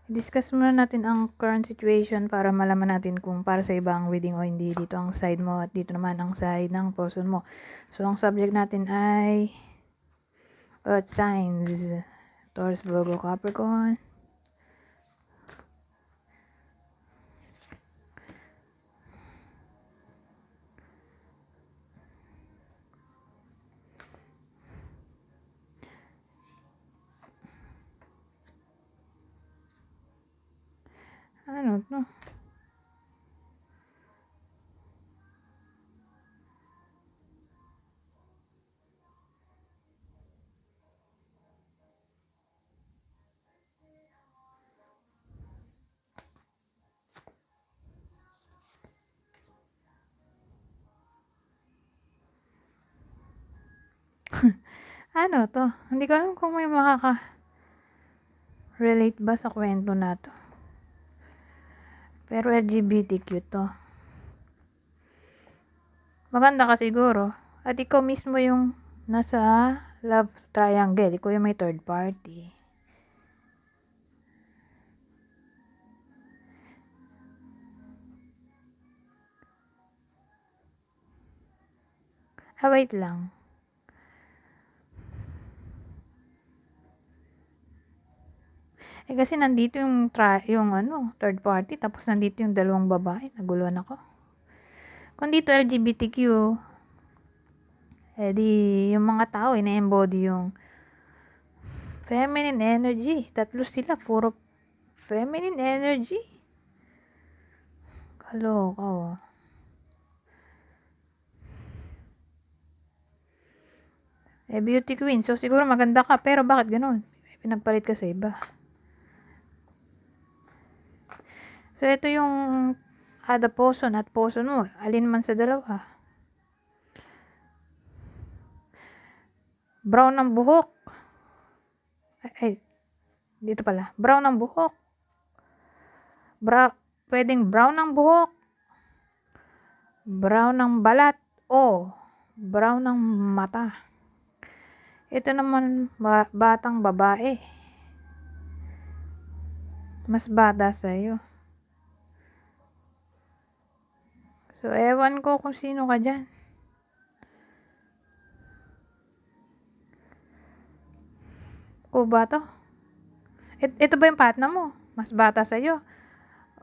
I-discuss muna natin ang current situation para malaman natin kung para sa iba ang reading o hindi. Dito ang side mo at dito naman ang side ng person mo. So, ang subject natin ay Earth signs. Taurus, Virgo, Capricorn. Ano to? Ano to? Hindi ko alam kung may makaka-relate ba sa kwento na to. Pero LGBTQ to. Maganda ka siguro. At ikaw mismo yung nasa love triangle. Ikaw yung may third party. Wait lang. Kasi nandito yung third party, tapos nandito yung dalawang babae. Naguluhan ako. Kung dito LGBTQ, di yung mga tao, ina-embody yung feminine energy. Tatlo sila, puro feminine energy. Kaloka, oh. Beauty queen. So, siguro maganda ka. Pero bakit ganun? Pinagpalit ka sa iba. So, ito yung ada person at person mo. Alin man sa dalawa. Brown ng buhok. Dito pala. Brown ng buhok. Pwedeng brown ng buhok. Brown ng balat. O brown ng mata. Ito naman, batang babae. Mas bata sa'yo. So, ewan ko kung sino ka dyan. O ba to? Ito ba yung partner mo? Mas bata sa'yo.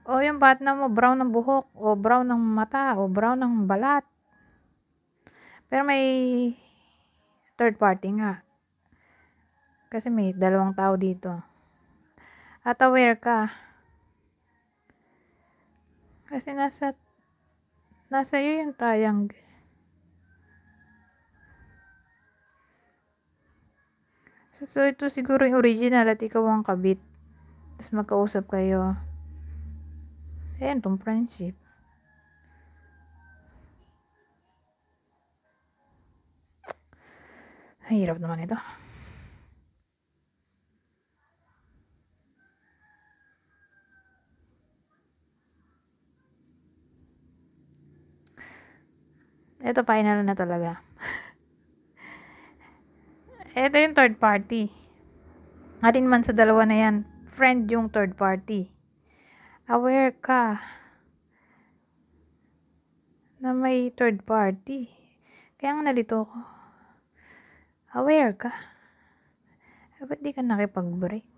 O yung partner mo, brown ng buhok, o brown ng mata, o brown ng balat. Pero may third party nga. Kasi may dalawang tao dito. At aware ka. Kasi nasa iyo yung triangle. So, ito siguro yung original at ikaw ang kabit. Tapos magkausap kayo. Ayan, itong friendship. Hirap naman ito. Ito, final na talaga. Ito yung third party. Alin man sa dalawa na yan, friend yung third party. Aware ka na may third party. Kaya nga nalito ko. Aware ka. Ba't di ka nakipag-break?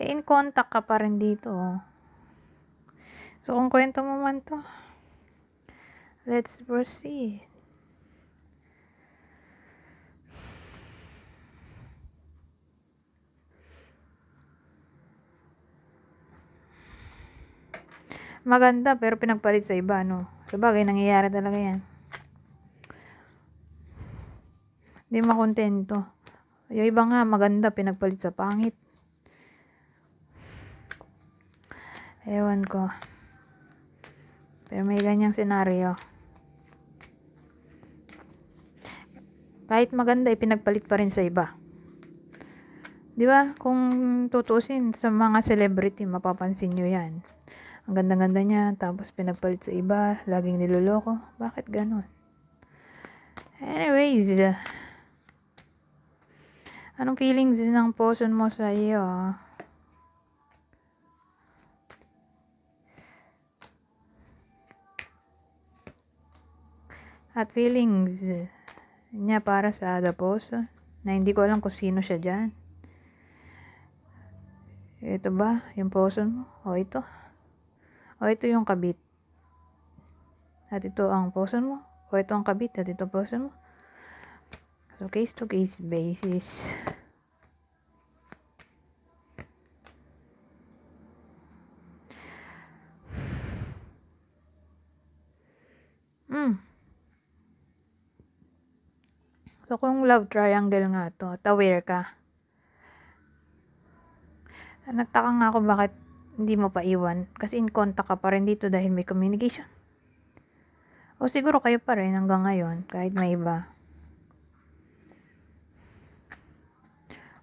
In contact ka pa rin dito. So, kung kwento mo man to, let's proceed. Maganda pero pinagpalit sa iba, no? Sabagay, nangyayari talaga yan. Hindi makontento. Yung iba nga maganda, pinagpalit sa pangit. Ewan ko. Pero may ganyang senaryo. Kahit maganda, pinagpalit pa rin sa iba. Di ba? Kung tutusin sa mga celebrity, mapapansin nyo yan. Ang ganda-ganda niya, tapos pinagpalit sa iba, laging niloloko. Bakit ganon? Anyways, anong feelings ng person mo sa iyo? at feelings niya para sa other person na hindi ko alam kung sino siya dyan. Ito ba yung person mo? O ito? O ito yung kabit? At ito ang person mo? O ito ang kabit at ito ang person mo? So, case to case basis. So, kung love triangle nga to, at aware ka. Nagtaka nga ako bakit hindi mo pa iwan. Kasi in contact ka pa rin dito dahil may communication. O siguro kayo pa rin hanggang ngayon, kahit may iba.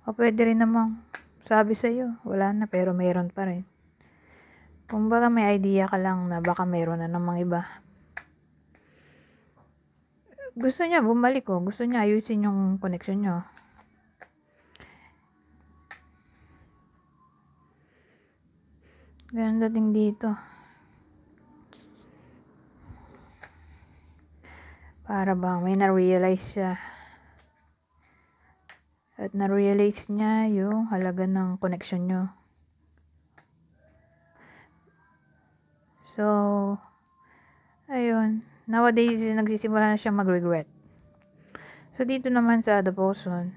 O pwede rin namang sabi sa'yo, wala na pero mayroon pa rin. Kung baga may idea ka lang na baka mayroon na namang iba. Gusto niya bumalik o. Gusto niya ayusin yung connection niyo. Ganun dating dito. Para bang may na-realize siya. At na-realize niya yung halaga ng connection niyo. So, ayun. Nowadays, nagsisimula na siya mag-regret. So, dito naman sa the person.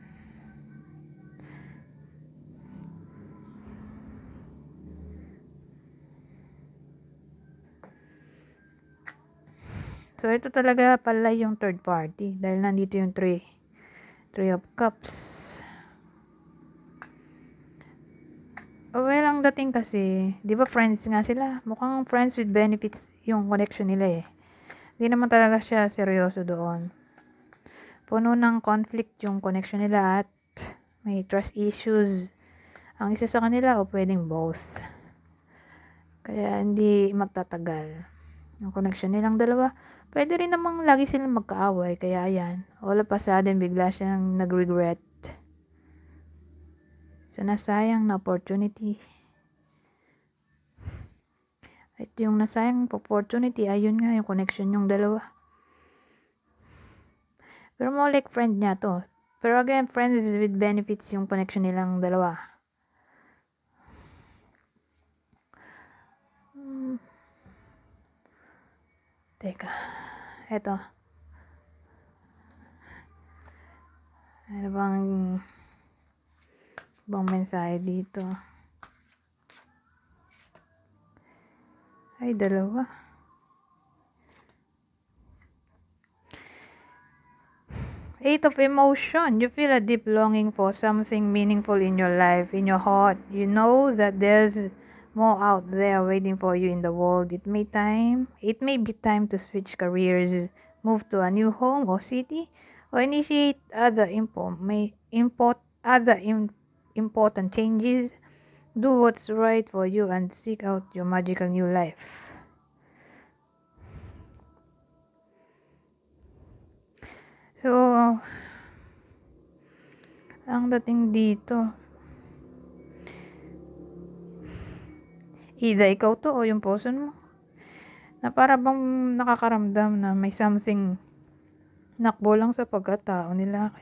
So, ito talaga pala yung third party. Dahil nandito yung three of cups. Well, ang dating kasi, di ba friends nga sila? Mukhang friends with benefits yung connection nila eh. Di naman talaga siya seryoso doon. Puno ng conflict yung connection nila at may trust issues. Ang isa sa kanila o pwedeng both. Kaya hindi magtatagal yung connection nilang dalawa. Pwede rin namang lagi silang magkaaway. Kaya ayan, all of a sudden bigla siyang nag-regret sa nasayang na opportunity. At yung nasayang opportunity, ayun nga yung connection yung dalawa. Pero more like friend niya to. Pero again, friends with benefits yung connection nilang dalawa. Teka. Eto. Ano bang mensahe dito? Ay, dalawa. Eight of emotion. You feel a deep longing for something meaningful in your life, in your heart. You know that there's more out there waiting for you in the world. It may be time to switch careers, move to a new home or city, or initiate other important changes. Do what's right for you and seek out your magical new life. So, ang dating dito, either ikaw to o yung person mo, na para bang nakakaramdam na may something nakbo lang sa pagkatao nila.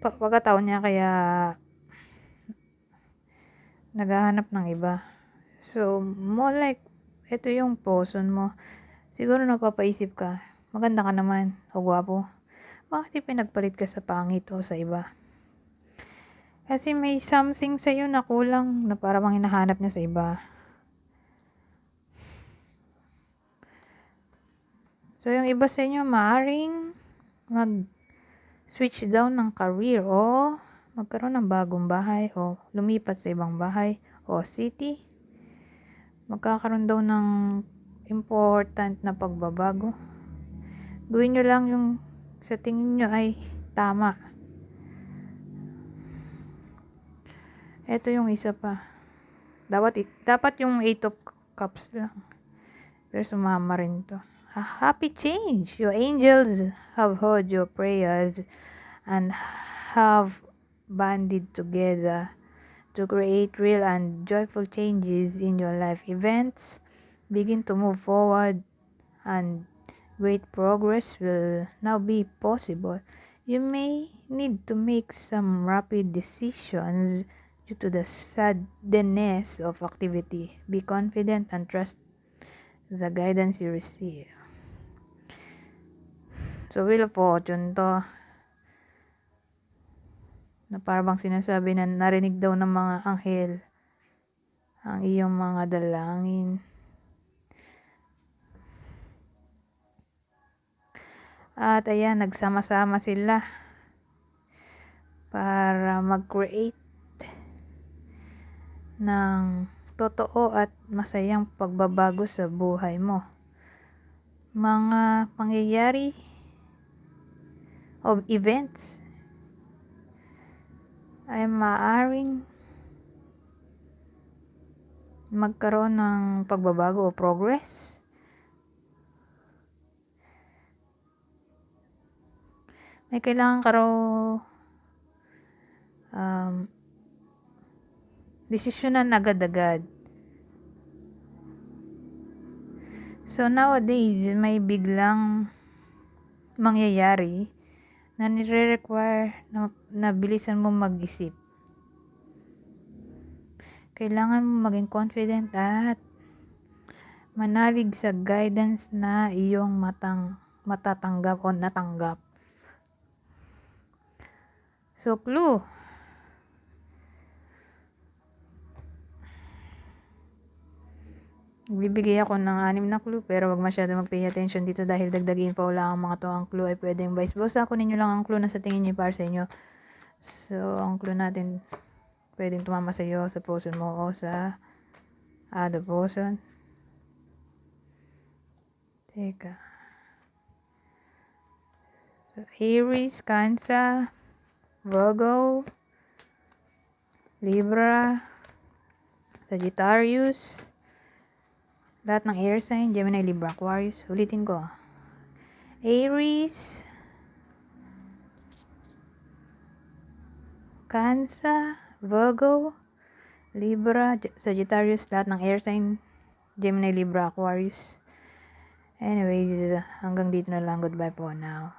Pagkatao niya kaya naghahanap ng iba. So, more like, ito yung person mo. Siguro napapaisip ka, maganda ka naman o gwapo. Bakit pinagpalit ka sa pangit o sa iba? Kasi may something sa'yo na kulang na para bang hinahanap niya sa iba. So, yung iba sa inyo, maaring mag-switch down ng career o magkaroon ng bagong bahay o lumipat sa ibang bahay o city. Magkakaroon daw ng important na pagbabago. Gawin nyo lang yung sa tingin nyo ay tama. Ito yung isa pa. Dapat yung 8 of cups lang. Pero sumama rin to. A happy change. Your angels have heard your prayers and have banded together to create real and joyful changes in your life. Events begin to move forward and great progress will now be possible. You may need to make some rapid decisions due to the suddenness of activity. Be confident and trust the guidance you receive. So, Wheel of Fortune to, na parang sinasabi na narinig daw ng mga anghel ang iyong mga dalangin. At ayan, nagsama-sama sila para mag-create ng totoo at masayang pagbabago sa buhay mo. Mga pangyayari o events ay maaaring magkaroon ng pagbabago o progress. May kailangan ka raw desisyonan agad-agad. So nowadays, may biglang mangyayari na nire-require na bilisan mo mag-isip. Kailangan mo maging confident at manalig sa guidance na iyong matatanggap o natanggap. So, clue. Bibigay ako ng 6 na clue pero wag masyado mag-pay attention dito dahil dagdagin pa wala ang mga to. Ang clue ay pwedeng vice versa. Kunin nyo lang ang clue na sa tingin nyo para sa inyo. So, ang clue natin pwedeng tumama sa iyo, sa person mo o sa other person. Teka. So, Aries, Cancer, Virgo, Libra, Sagittarius, lahat ng air sign, Gemini, Libra, Aquarius. Ulitin ko. Aries, Cancer, Virgo, Libra, Sagittarius, lahat ng air sign, Gemini, Libra, Aquarius. Anyways, hanggang dito na lang. Goodbye po now.